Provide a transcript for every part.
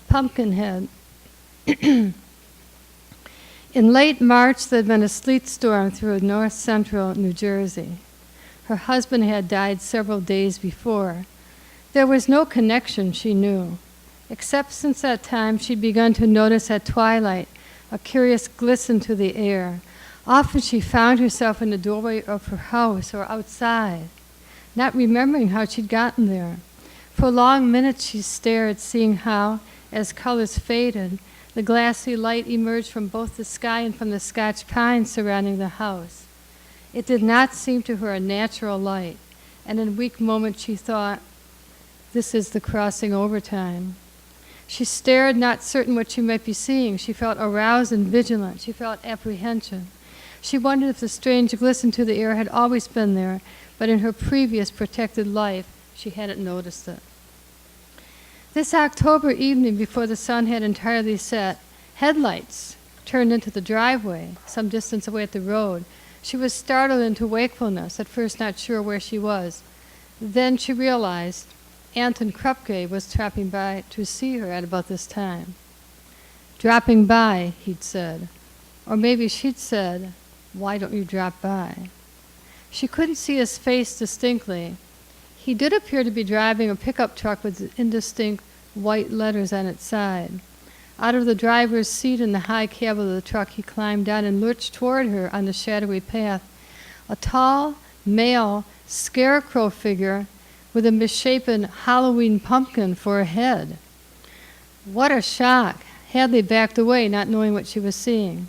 Pumpkinhead. In late March, there had been a sleet storm through north central New Jersey. Her husband had died several days before. There was no connection, she knew, except since that time she'd begun to notice at twilight a curious glisten to the air. Often she found herself in the doorway of her house or outside, not remembering how she'd gotten there. For long minutes she stared, seeing how, as colors faded, the glassy light emerged from both the sky and from the Scotch pines surrounding the house. It did not seem to her a natural light, and in a weak moment she thought, this is the crossing over time. She stared, not certain what she might be seeing. She felt aroused and vigilant. She felt apprehension. She wondered if the strange glisten to the air had always been there, but in her previous protected life, she hadn't noticed it. This October evening, before the sun had entirely set, headlights turned into the driveway, some distance away at the road. She was startled into wakefulness, at first not sure where she was. Then she realized Anton Krupke was dropping by to see her at about this time. Dropping by, he'd said. Or maybe she'd said, why don't you drop by? She couldn't see his face distinctly. He did appear to be driving a pickup truck with indistinct white letters on its side. Out of the driver's seat in the high cab of the truck, he climbed down and lurched toward her on the shadowy path. A tall, male, scarecrow figure with a misshapen Halloween pumpkin for a head. What a shock! Hadley backed away, not knowing what she was seeing.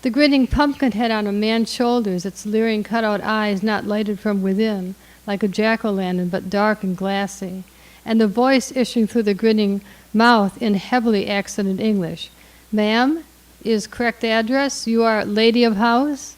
The grinning pumpkin head on a man's shoulders, its leering cutout eyes not lighted from within, like a jack-o'-lantern, but dark and glassy, and the voice issuing through the grinning mouth in heavily accented English. Ma'am, is correct address? You are lady of house?